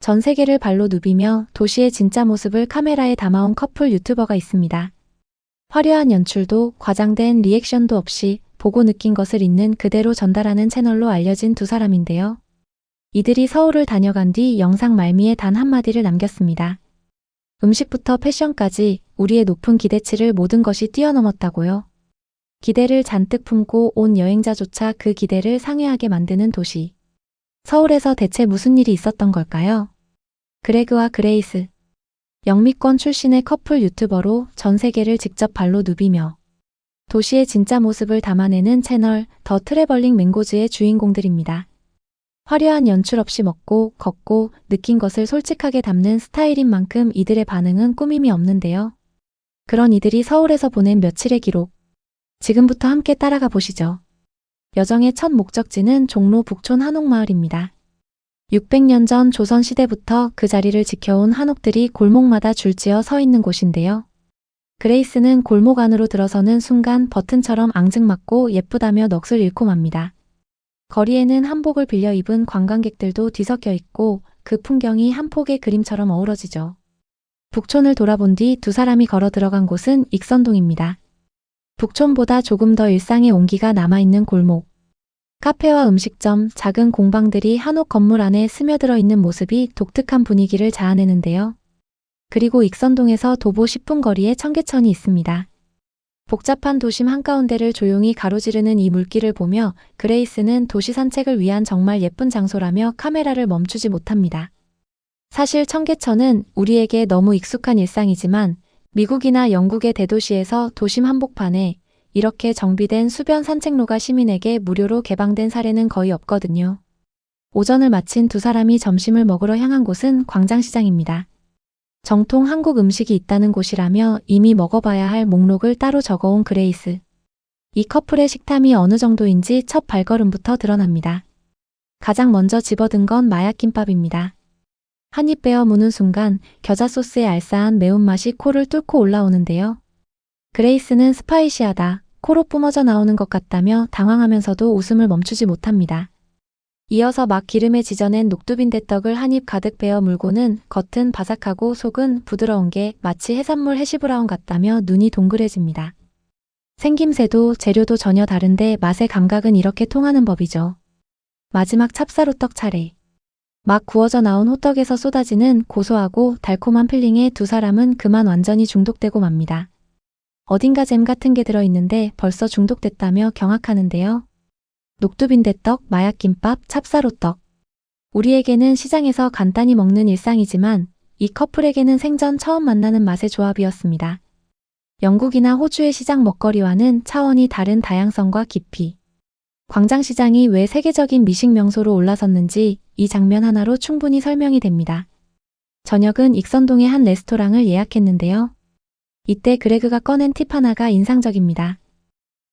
전 세계를 발로 누비며 도시의 진짜 모습을 카메라에 담아온 커플 유튜버가 있습니다. 화려한 연출도 과장된 리액션도 없이 보고 느낀 것을 있는 그대로 전달하는 채널로 알려진 두 사람인데요. 이들이 서울을 다녀간 뒤 영상 말미에 단 한마디를 남겼습니다. 음식부터 패션까지 우리의 높은 기대치를 모든 것이 뛰어넘었다고요. 기대를 잔뜩 품고 온 여행자조차 그 기대를 상회하게 만드는 도시. 서울에서 대체 무슨 일이 있었던 걸까요? 그레그와 그레이스. 영미권 출신의 커플 유튜버로 전 세계를 직접 발로 누비며 도시의 진짜 모습을 담아내는 채널 더 트래블링 맹고즈의 주인공들입니다. 화려한 연출 없이 먹고 걷고 느낀 것을 솔직하게 담는 스타일인 만큼 이들의 반응은 꾸밈이 없는데요. 그런 이들이 서울에서 보낸 며칠의 기록. 지금부터 함께 따라가 보시죠. 여정의 첫 목적지는 종로 북촌 한옥마을입니다. 600년 전 조선시대부터 그 자리를 지켜온 한옥들이 골목마다 줄지어 서 있는 곳인데요. 그레이스는 골목 안으로 들어서는 순간 버튼처럼 앙증맞고 예쁘다며 넋을 잃고 맙니다. 거리에는 한복을 빌려 입은 관광객들도 뒤섞여 있고 그 풍경이 한 폭의 그림처럼 어우러지죠. 북촌을 돌아본 뒤 두 사람이 걸어 들어간 곳은 익선동입니다. 북촌보다 조금 더 일상의 온기가 남아있는 골목. 카페와 음식점, 작은 공방들이 한옥 건물 안에 스며들어 있는 모습이 독특한 분위기를 자아내는데요. 그리고 익선동에서 도보 10분 거리에 청계천이 있습니다. 복잡한 도심 한가운데를 조용히 가로지르는 이 물길을 보며 그레이스는 도시 산책을 위한 정말 예쁜 장소라며 카메라를 멈추지 못합니다. 사실 청계천은 우리에게 너무 익숙한 일상이지만 미국이나 영국의 대도시에서 도심 한복판에 이렇게 정비된 수변 산책로가 시민에게 무료로 개방된 사례는 거의 없거든요. 오전을 마친 두 사람이 점심을 먹으러 향한 곳은 광장시장입니다. 정통 한국 음식이 있다는 곳이라며 이미 먹어봐야 할 목록을 따로 적어온 그레이스. 이 커플의 식탐이 어느 정도인지 첫 발걸음부터 드러납니다. 가장 먼저 집어든 건 마약김밥입니다. 한 입 베어 무는 순간 겨자 소스의 알싸한 매운맛이 코를 뚫고 올라오는데요. 그레이스는 스파이시하다, 코로 뿜어져 나오는 것 같다며 당황하면서도 웃음을 멈추지 못합니다. 이어서 막 기름에 지져낸 녹두빈대떡을 한 입 가득 베어 물고는 겉은 바삭하고 속은 부드러운 게 마치 해산물 해시브라운 같다며 눈이 동그래집니다. 생김새도 재료도 전혀 다른데 맛의 감각은 이렇게 통하는 법이죠. 마지막 찹쌀호떡 차례. 막 구워져 나온 호떡에서 쏟아지는 고소하고 달콤한 필링에 두 사람은 그만 완전히 중독되고 맙니다. 어딘가 잼 같은 게 들어있는데 벌써 중독됐다며 경악하는데요. 녹두빈대떡, 마약김밥, 찹쌀호떡. 우리에게는 시장에서 간단히 먹는 일상이지만 이 커플에게는 생전 처음 만나는 맛의 조합이었습니다. 영국이나 호주의 시장 먹거리와는 차원이 다른 다양성과 깊이. 광장시장이 왜 세계적인 미식 명소로 올라섰는지 이 장면 하나로 충분히 설명이 됩니다. 저녁은 익선동의 한 레스토랑을 예약했는데요. 이때 그레그가 꺼낸 팁 하나가 인상적입니다.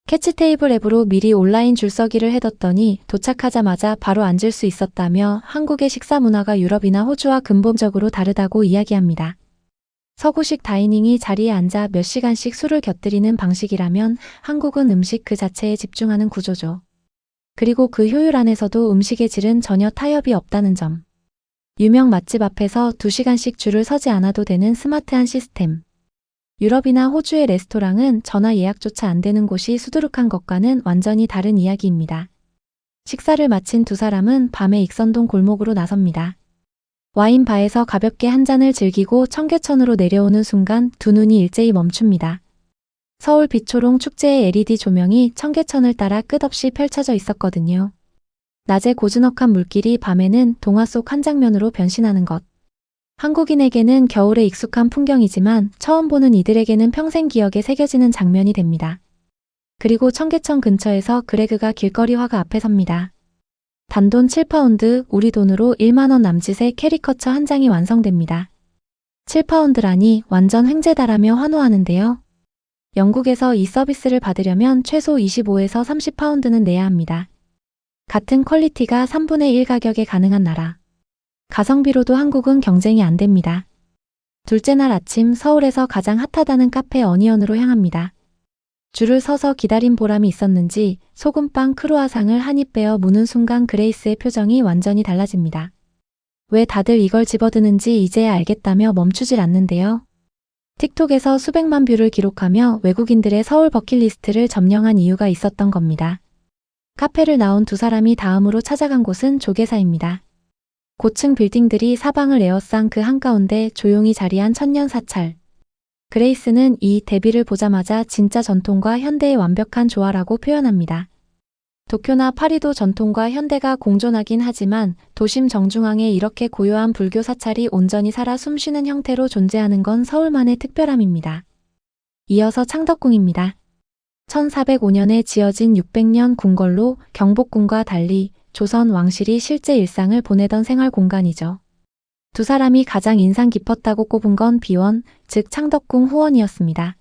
캐치테이블 앱으로 미리 온라인 줄서기를 해뒀더니 도착하자마자 바로 앉을 수 있었다며 한국의 식사 문화가 유럽이나 호주와 근본적으로 다르다고 이야기합니다. 서구식 다이닝이 자리에 앉아 몇 시간씩 술을 곁들이는 방식이라면 한국은 음식 그 자체에 집중하는 구조죠. 그리고 그 효율 안에서도 음식의 질은 전혀 타협이 없다는 점. 유명 맛집 앞에서 2시간씩 줄을 서지 않아도 되는 스마트한 시스템. 유럽이나 호주의 레스토랑은 전화 예약조차 안 되는 곳이 수두룩한 것과는 완전히 다른 이야기입니다. 식사를 마친 두 사람은 밤에 익선동 골목으로 나섭니다. 와인바에서 가볍게 한 잔을 즐기고 청계천으로 내려오는 순간 두 눈이 일제히 멈춥니다. 서울 빛초롱 축제의 LED 조명이 청계천을 따라 끝없이 펼쳐져 있었거든요. 낮에 고즈넉한 물길이 밤에는 동화 속 한 장면으로 변신하는 것. 한국인에게는 겨울에 익숙한 풍경이지만 처음 보는 이들에게는 평생 기억에 새겨지는 장면이 됩니다. 그리고 청계천 근처에서 그레그가 길거리 화가 앞에 섭니다. 단돈 7파운드, 우리 돈으로 1만원 남짓의 캐리커처 한 장이 완성됩니다. 7파운드라니 완전 횡재다라며 환호하는데요. 영국에서 이 서비스를 받으려면 최소 25에서 30파운드는 내야 합니다. 같은 퀄리티가 3분의 1 가격에 가능한 나라. 가성비로도 한국은 경쟁이 안 됩니다. 둘째 날 아침 서울에서 가장 핫하다는 카페 어니언으로 향합니다. 줄을 서서 기다린 보람이 있었는지 소금빵 크루아상을 한 입 베어 무는 순간 그레이스의 표정이 완전히 달라집니다. 왜 다들 이걸 집어드는지 이제야 알겠다며 멈추질 않는데요. 틱톡에서 수백만 뷰를 기록하며 외국인들의 서울 버킷리스트를 점령한 이유가 있었던 겁니다. 카페를 나온 두 사람이 다음으로 찾아간 곳은 조계사입니다. 고층 빌딩들이 사방을 에워싼 그 한가운데 조용히 자리한 천년 사찰. 그레이스는 이 대비를 보자마자 진짜 전통과 현대의 완벽한 조화라고 표현합니다. 도쿄나 파리도 전통과 현대가 공존하긴 하지만 도심 정중앙에 이렇게 고요한 불교 사찰이 온전히 살아 숨쉬는 형태로 존재하는 건 서울만의 특별함입니다. 이어서 창덕궁입니다. 1405년에 지어진 600년 궁궐로 경복궁과 달리 조선 왕실이 실제 일상을 보내던 생활 공간이죠. 두 사람이 가장 인상 깊었다고 꼽은 건 비원, 즉 창덕궁 후원이었습니다.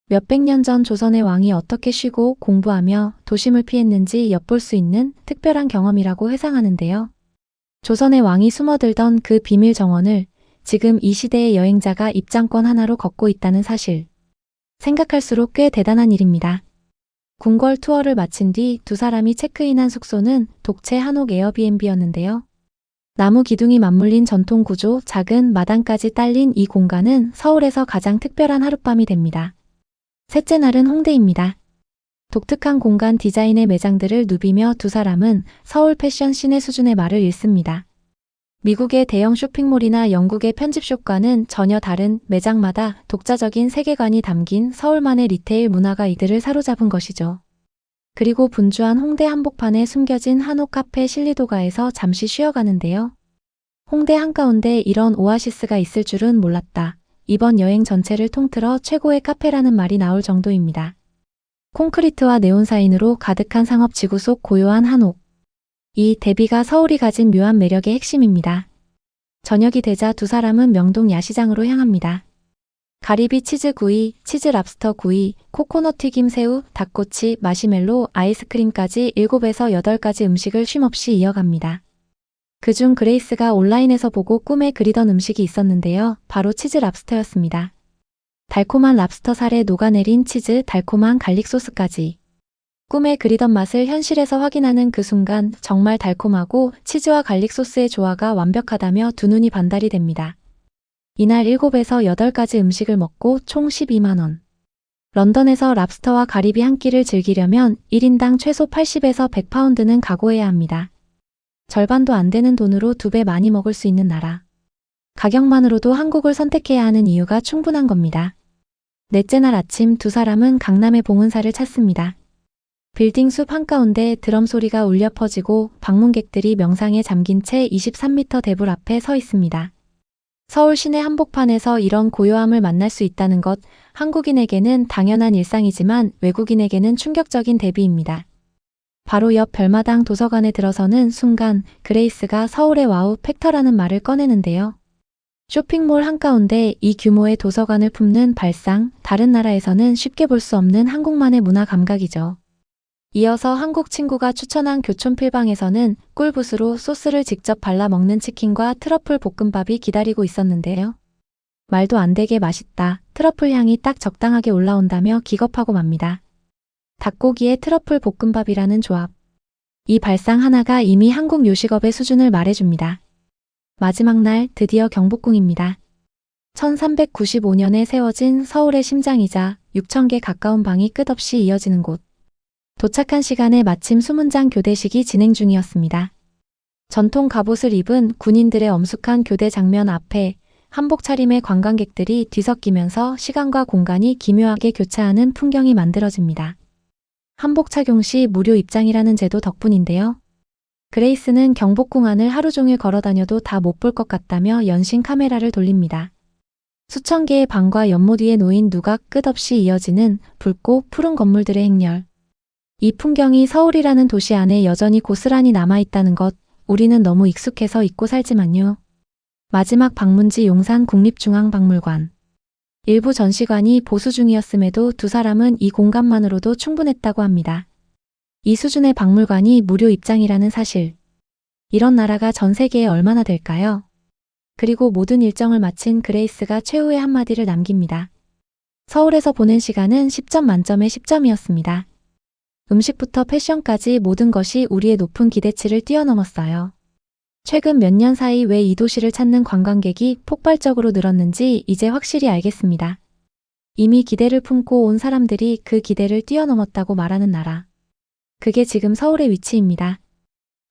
몇백 년 전 조선의 왕이 어떻게 쉬고 공부하며 도심을 피했는지 엿볼 수 있는 특별한 경험이라고 회상하는데요. 조선의 왕이 숨어들던 그 비밀 정원을 지금 이 시대의 여행자가 입장권 하나로 걷고 있다는 사실. 생각할수록 꽤 대단한 일입니다. 궁궐 투어를 마친 뒤 두 사람이 체크인한 숙소는 독채 한옥 에어비앤비였는데요. 나무 기둥이 맞물린 전통 구조, 작은 마당까지 딸린 이 공간은 서울에서 가장 특별한 하룻밤이 됩니다. 셋째 날은 홍대입니다. 독특한 공간 디자인의 매장들을 누비며 두 사람은 서울 패션 신의 수준의 말을 읽습니다. 미국의 대형 쇼핑몰이나 영국의 편집숍과는 전혀 다른 매장마다 독자적인 세계관이 담긴 서울만의 리테일 문화가 이들을 사로잡은 것이죠. 그리고 분주한 홍대 한복판에 숨겨진 한옥 카페 실리도가에서 잠시 쉬어가는데요. 홍대 한가운데 이런 오아시스가 있을 줄은 몰랐다. 이번 여행 전체를 통틀어 최고의 카페라는 말이 나올 정도입니다. 콘크리트와 네온 사인으로 가득한 상업 지구 속 고요한 한옥. 이 대비가 서울이 가진 묘한 매력의 핵심입니다. 저녁이 되자 두 사람은 명동 야시장으로 향합니다. 가리비 치즈구이, 치즈 랍스터 구이, 코코넛 튀김 새우, 닭꼬치, 마시멜로, 아이스크림까지 7에서 8가지 음식을 쉼없이 이어갑니다. 그중 그레이스가 온라인에서 보고 꿈에 그리던 음식이 있었는데요. 바로 치즈 랍스터였습니다. 달콤한 랍스터 살에 녹아내린 치즈, 달콤한 갈릭 소스까지. 꿈에 그리던 맛을 현실에서 확인하는 그 순간 정말 달콤하고 치즈와 갈릭 소스의 조화가 완벽하다며 두 눈이 반달이 됩니다. 이날 7에서 8가지 음식을 먹고 총 12만 원. 런던에서 랍스터와 가리비 한 끼를 즐기려면 1인당 최소 80에서 100파운드는 각오해야 합니다. 절반도 안 되는 돈으로 2배 많이 먹을 수 있는 나라. 가격만으로도 한국을 선택해야 하는 이유가 충분한 겁니다. 넷째 날 아침 두 사람은 강남의 봉은사를 찾습니다. 빌딩 숲 한가운데 드럼 소리가 울려 퍼지고 방문객들이 명상에 잠긴 채 23m 대불 앞에 서 있습니다. 서울 시내 한복판에서 이런 고요함을 만날 수 있다는 것, 한국인에게는 당연한 일상이지만 외국인에게는 충격적인 대비입니다. 바로 옆 별마당 도서관에 들어서는 순간 그레이스가 서울의 와우 팩터라는 말을 꺼내는데요. 쇼핑몰 한가운데 이 규모의 도서관을 품는 발상, 다른 나라에서는 쉽게 볼 수 없는 한국만의 문화 감각이죠. 이어서 한국 친구가 추천한 교촌필방에서는 꿀붓으로 소스를 직접 발라 먹는 치킨과 트러플 볶음밥이 기다리고 있었는데요. 말도 안 되게 맛있다, 트러플 향이 딱 적당하게 올라온다며 기겁하고 맙니다. 닭고기에 트러플 볶음밥이라는 조합. 이 발상 하나가 이미 한국 요식업의 수준을 말해줍니다. 마지막 날 드디어 경복궁입니다. 1395년에 세워진 서울의 심장이자 6,000개 가까운 방이 끝없이 이어지는 곳. 도착한 시간에 마침 수문장 교대식이 진행 중이었습니다. 전통 갑옷을 입은 군인들의 엄숙한 교대 장면 앞에 한복 차림의 관광객들이 뒤섞이면서 시간과 공간이 기묘하게 교차하는 풍경이 만들어집니다. 한복 착용 시 무료 입장이라는 제도 덕분인데요. 그레이스는 경복궁 안을 하루 종일 걸어다녀도 다 못 볼 것 같다며 연신 카메라를 돌립니다. 수천 개의 방과 연못 위에 놓인 누각 끝없이 이어지는 붉고 푸른 건물들의 행렬. 이 풍경이 서울이라는 도시 안에 여전히 고스란히 남아있다는 것, 우리는 너무 익숙해서 잊고 살지만요. 마지막 방문지 용산 국립중앙박물관. 일부 전시관이 보수 중이었음에도 두 사람은 이 공간만으로도 충분했다고 합니다. 이 수준의 박물관이 무료 입장이라는 사실. 이런 나라가 전 세계에 얼마나 될까요? 그리고 모든 일정을 마친 그레이스가 최후의 한마디를 남깁니다. 서울에서 보낸 시간은 10점 만점에 10점이었습니다. 음식부터 패션까지 모든 것이 우리의 높은 기대치를 뛰어넘었어요. 최근 몇 년 사이 왜 이 도시를 찾는 관광객이 폭발적으로 늘었는지 이제 확실히 알겠습니다. 이미 기대를 품고 온 사람들이 그 기대를 뛰어넘었다고 말하는 나라. 그게 지금 서울의 위치입니다.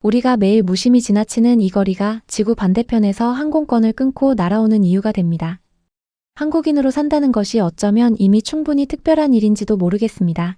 우리가 매일 무심히 지나치는 이 거리가 지구 반대편에서 항공권을 끊고 날아오는 이유가 됩니다. 한국인으로 산다는 것이 어쩌면 이미 충분히 특별한 일인지도 모르겠습니다.